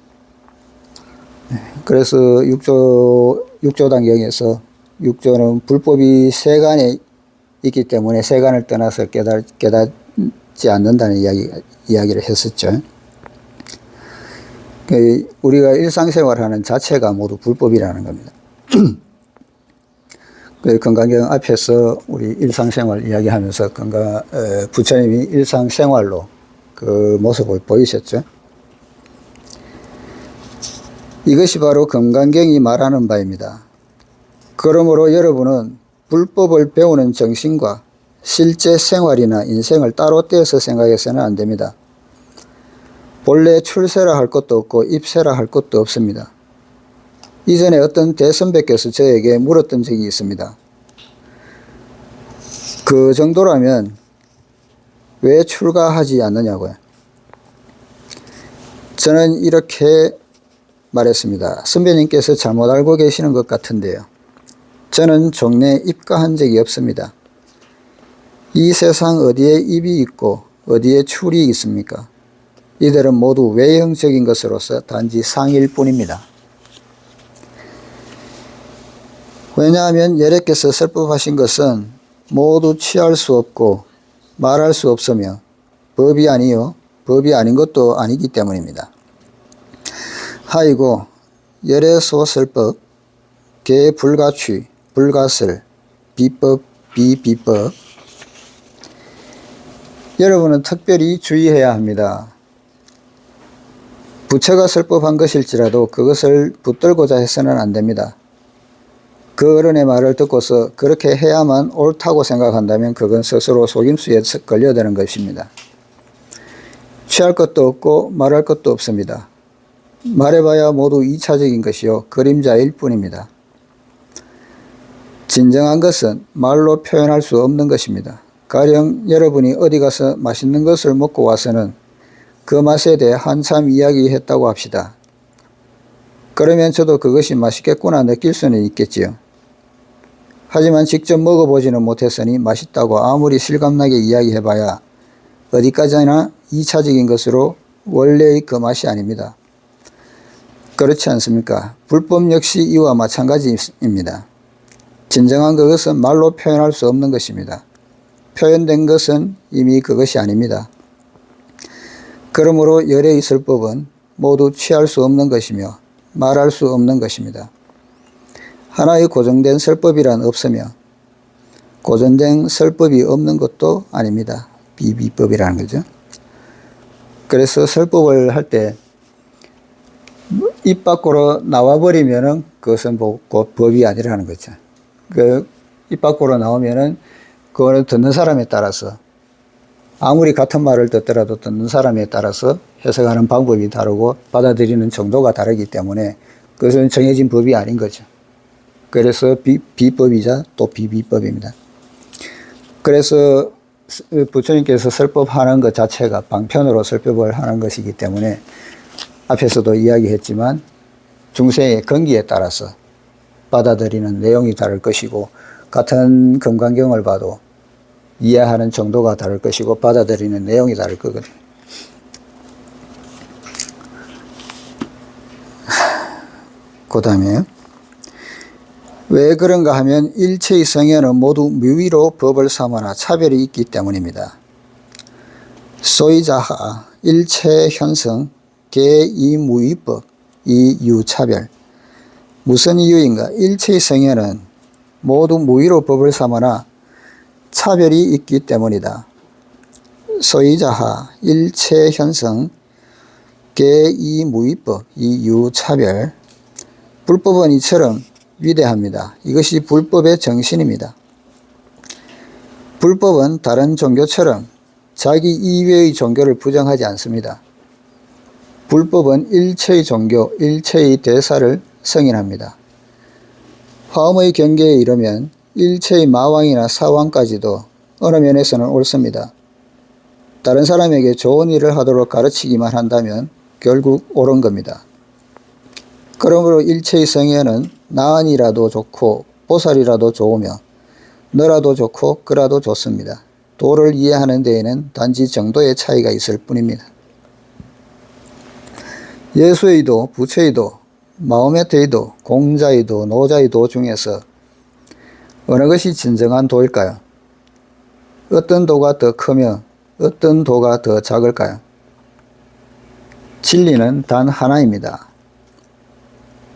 그래서 육조단경에서 육조는 불법이 세간에 있기 때문에 세간을 떠나서 깨닫지 않는다는 이야기를 했었죠. 우리가 일상생활하는 자체가 모두 불법이라는 겁니다. 건강경 앞에서 우리 일상생활 이야기하면서 부처님이 일상생활로 그 모습을 보이셨죠. 이것이 바로 건강경이 말하는 바입니다. 그러므로 여러분은 불법을 배우는 정신과 실제 생활이나 인생을 따로 떼어서 생각해서는 안 됩니다. 본래 출세라 할 것도 없고 입세라 할 것도 없습니다. 이전에 어떤 대선배께서 저에게 물었던 적이 있습니다. 그 정도라면 왜 출가하지 않느냐고요. 저는 이렇게 말했습니다. 선배님께서 잘못 알고 계시는 것 같은데요. 저는 종래에 입가한 적이 없습니다. 이 세상 어디에 입이 있고 어디에 출이 있습니까? 이들은 모두 외형적인 것으로서 단지 상일 뿐입니다. 왜냐하면 여래께서 설법하신 것은 모두 취할 수 없고 말할 수 없으며 법이 아닌 것도 아니기 때문입니다. 하이고 열애소설법, 개불가취, 불가설, 비법, 비비법. 여러분은 특별히 주의해야 합니다. 부처가 설법한 것일지라도 그것을 붙들고자 해서는 안 됩니다. 그 어른의 말을 듣고서 그렇게 해야만 옳다고 생각한다면 그건 스스로 속임수에 걸려드는 것입니다. 취할 것도 없고 말할 것도 없습니다. 말해봐야 모두 2차적인 것이요 그림자일 뿐입니다. 진정한 것은 말로 표현할 수 없는 것입니다. 가령 여러분이 어디 가서 맛있는 것을 먹고 와서는 그 맛에 대해 한참 이야기했다고 합시다. 그러면 저도 그것이 맛있겠구나 느낄 수는 있겠지요. 하지만 직접 먹어보지는 못했으니 맛있다고 아무리 실감나게 이야기해봐야 어디까지나 2차적인 것으로 원래의 그 맛이 아닙니다. 그렇지 않습니까? 불법 역시 이와 마찬가지입니다. 진정한 그것은 말로 표현할 수 없는 것입니다. 표현된 것은 이미 그것이 아닙니다. 그러므로 열의 설법은 모두 취할 수 없는 것이며 말할 수 없는 것입니다. 하나의 고정된 설법이란 없으며 고정된 설법이 없는 것도 아닙니다. 비비법이라는 거죠. 그래서 설법을 할 때 입 밖으로 나와버리면은 그것은 곧 법이 아니라는 거죠. 입 밖으로 나오면은 그거는 듣는 사람에 따라서 아무리 같은 말을 듣더라도 듣는 사람에 따라서 해석하는 방법이 다르고 받아들이는 정도가 다르기 때문에 그것은 정해진 법이 아닌 거죠. 그래서 비법이자 또 비비법입니다. 그래서 부처님께서 설법하는 것 자체가 방편으로 설법을 하는 것이기 때문에 앞에서도 이야기했지만 중생의 건기에 따라서 받아들이는 내용이 다를 것이고 같은 금강경을 봐도 이해하는 정도가 다를 것이고 받아들이는 내용이 다를 거거든요. 그 다음에 왜 그런가 하면 일체의 성현은 모두 묘의로 법을 삼으나 차별이 있기 때문입니다. 소이자하 일체 현성 개이무의법 이유차별. 무슨 이유인가? 일체의 성현은 모두 무의로 법을 삼으나 차별이 있기 때문이다. 소이자하 일체 현성 개이무의법 이유차별. 불법은 이처럼 위대합니다. 이것이 불법의 정신입니다. 불법은 다른 종교처럼 자기 이외의 종교를 부정하지 않습니다. 불법은 일체의 종교, 일체의 대사를 승인합니다. 화엄의 경계에 이르면 일체의 마왕이나 사왕까지도 어느 면에서는 옳습니다. 다른 사람에게 좋은 일을 하도록 가르치기만 한다면 결국 옳은 겁니다. 그러므로 일체의 성현은 나은이라도 좋고 보살이라도 좋으며 너라도 좋고 그라도 좋습니다. 도를 이해하는 데에는 단지 정도의 차이가 있을 뿐입니다. 예수의 도, 부처의 도, 마호메트의 도, 공자의 도, 노자의 도 중에서 어느 것이 진정한 도일까요? 어떤 도가 더 크며 어떤 도가 더 작을까요? 진리는 단 하나입니다.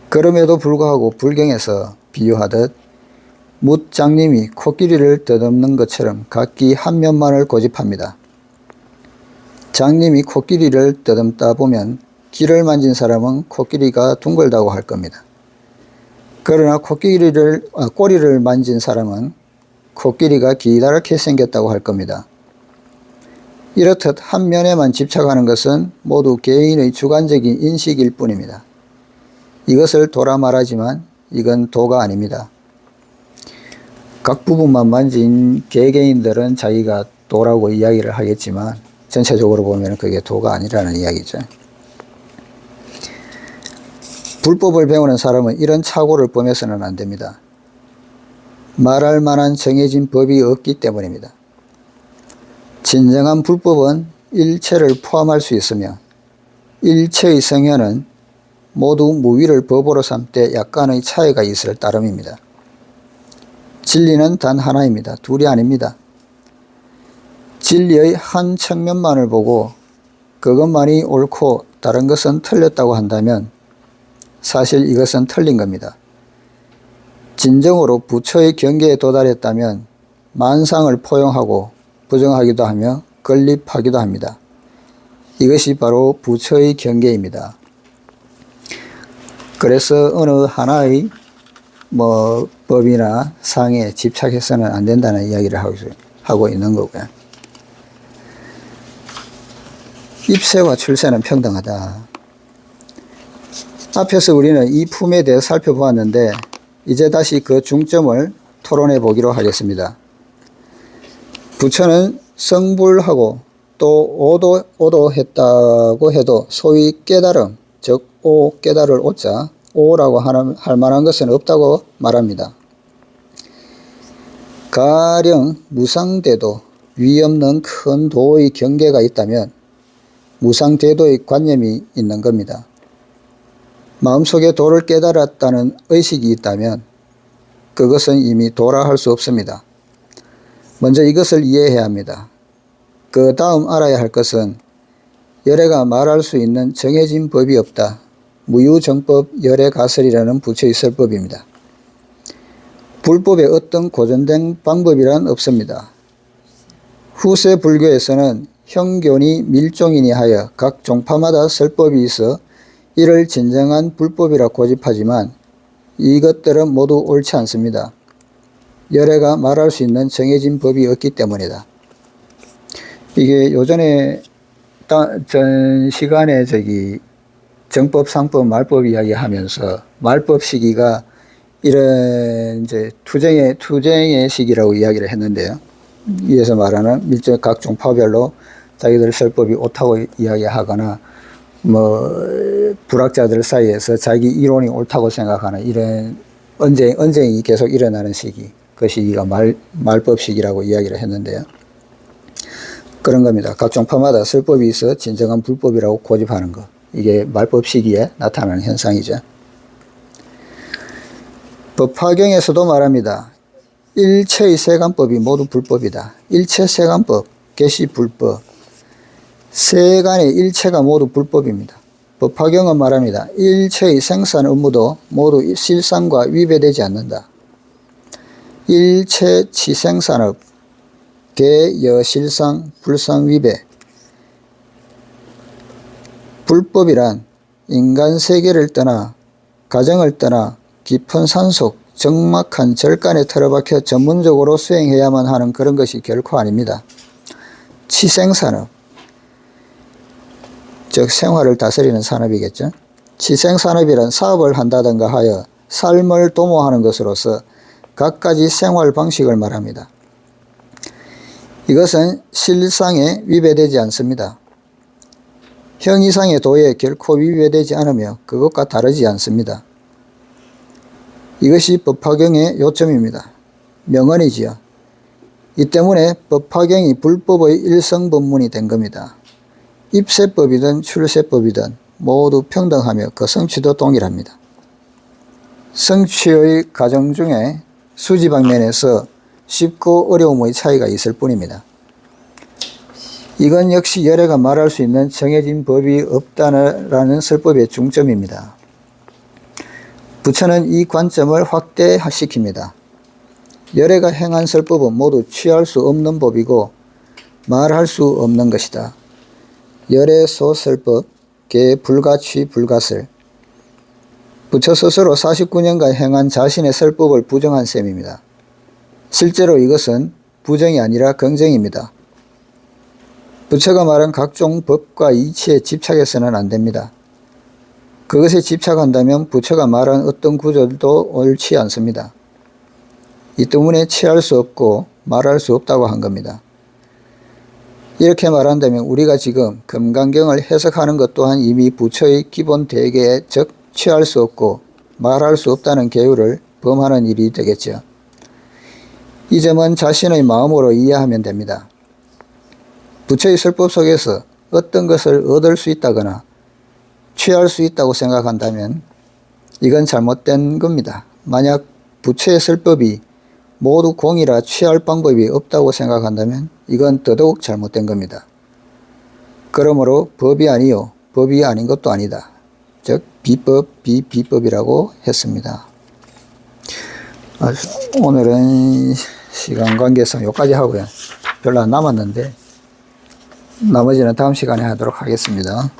그럼에도 불구하고 불경에서 비유하듯 뭇장님이 코끼리를 더듬는 것처럼 각기 한 면만을 고집합니다. 장님이 코끼리를 더듬다 보면 귀를 만진 사람은 코끼리가 둥글다고 할 겁니다. 그러나 꼬리를 만진 사람은 코끼리가 기다랗게 생겼다고 할 겁니다. 이렇듯 한 면에만 집착하는 것은 모두 개인의 주관적인 인식일 뿐입니다. 이것을 도라 말하지만 이건 도가 아닙니다. 각 부분만 만진 개개인들은 자기가 도라고 이야기를 하겠지만 전체적으로 보면 그게 도가 아니라는 이야기죠. 불법을 배우는 사람은 이런 착오를 범해서는 안 됩니다. 말할 만한 정해진 법이 없기 때문입니다. 진정한 불법은 일체를 포함할 수 있으며 일체의 성현은 모두 무위를 법으로 삼되 약간의 차이가 있을 따름입니다. 진리는 단 하나입니다. 둘이 아닙니다. 진리의 한 측면만을 보고 그것만이 옳고 다른 것은 틀렸다고 한다면 사실 이것은 틀린 겁니다. 진정으로 부처의 경계에 도달했다면 만상을 포용하고 부정하기도 하며 건립하기도 합니다. 이것이 바로 부처의 경계입니다. 그래서 어느 하나의 법이나 상에 집착해서는 안 된다는 이야기를 하고 있는 거고요. 입세와 출세는 평등하다. 앞에서 우리는 이 품에 대해 살펴보았는데 이제 다시 그 중점을 토론해 보기로 하겠습니다. 부처는 성불하고 또 오도했다고 해도 소위 깨달음, 즉 깨달을 오자 오라고 할 만한 것은 없다고 말합니다. 가령 무상대도 위없는 큰 도의 경계가 있다면 무상대도의 관념이 있는 겁니다. 마음속에 도를 깨달았다는 의식이 있다면 그것은 이미 도라 할 수 없습니다. 먼저 이것을 이해해야 합니다. 그 다음 알아야 할 것은 열애가 말할 수 있는 정해진 법이 없다. 무유정법 열애가설이라는 부처의 설법입니다. 불법의 어떤 고전된 방법이란 없습니다. 후세 불교에서는 형교니 밀종이니 하여 각 종파마다 설법이 있어 이를 진정한 불법이라 고집하지만 이것들은 모두 옳지 않습니다. 열애가 말할 수 있는 정해진 법이 없기 때문이다. 이게 요전에 전 시간에 정법, 상법, 말법 이야기 하면서 말법 시기가 이런 이제 투쟁의 시기라고 이야기를 했는데요. 위에서 말하는 밀접 각 종파별로 자기들 설법이 옳다고 이야기하거나 불학자들 사이에서 자기 이론이 옳다고 생각하는 이런 언쟁이 계속 일어나는 시기, 그 시기가 말법 시기라고 이야기를 했는데요. 그런 겁니다. 각 종파마다 설법이 있어 진정한 불법이라고 고집하는 것. 이게 말법 시기에 나타나는 현상이죠. 법화경에서도 말합니다. 일체의 세간법이 모두 불법이다. 일체 세간법, 개시불법, 세간의 일체가 모두 불법입니다. 법화경은 말합니다. 일체의 생산 업무도 모두 실상과 위배되지 않는다. 일체 치생산업, 개여실상, 불상위배. 불법이란 인간 세계를 떠나 가정을 떠나 깊은 산속 적막한 절간에 틀어박혀 전문적으로 수행해야만 하는 그런 것이 결코 아닙니다. 치생산업, 즉 생활을 다스리는 산업이겠죠. 치생산업이란 사업을 한다든가 하여 삶을 도모하는 것으로서 갖가지 생활 방식을 말합니다. 이것은 실상에 위배되지 않습니다. 형이상의 도에 결코 위배되지 않으며 그것과 다르지 않습니다. 이것이 법화경의 요점입니다. 명언이지요. 이 때문에 법화경이 불법의 일성법문이 된 겁니다. 입세법이든 출세법이든 모두 평등하며 그 성취도 동일합니다. 성취의 과정 중에 수지 방면에서 쉽고 어려움의 차이가 있을 뿐입니다. 이건 역시 열애가 말할 수 있는 정해진 법이 없다는 설법의 중점입니다. 부처는 이 관점을 확대시킵니다. 열애가 행한 설법은 모두 취할 수 없는 법이고 말할 수 없는 것이다. 열애 소설법, 개 불가취 불가설. 부처 스스로 49년간 행한 자신의 설법을 부정한 셈입니다. 실제로 이것은 부정이 아니라 긍정입니다. 부처가 말한 각종 법과 이치에 집착해서는 안 됩니다. 그것에 집착한다면 부처가 말한 어떤 구절도 옳지 않습니다. 이 때문에 취할 수 없고 말할 수 없다고 한 겁니다. 이렇게 말한다면 우리가 지금 금강경을 해석하는 것 또한 이미 부처의 기본 대개에 즉 취할 수 없고 말할 수 없다는 계율을 범하는 일이 되겠죠. 이 점은 자신의 마음으로 이해하면 됩니다. 부처의 설법 속에서 어떤 것을 얻을 수 있다거나 취할 수 있다고 생각한다면 이건 잘못된 겁니다. 만약 부처의 설법이 모두 공이라 취할 방법이 없다고 생각한다면 이건 더더욱 잘못된 겁니다. 그러므로 법이 아니요 법이 아닌 것도 아니다. 즉 비법, 비비법이라고 했습니다. 오늘은 시간 관계상 여기까지 하고요. 별로 안 남았는데 나머지는 다음 시간에 하도록 하겠습니다.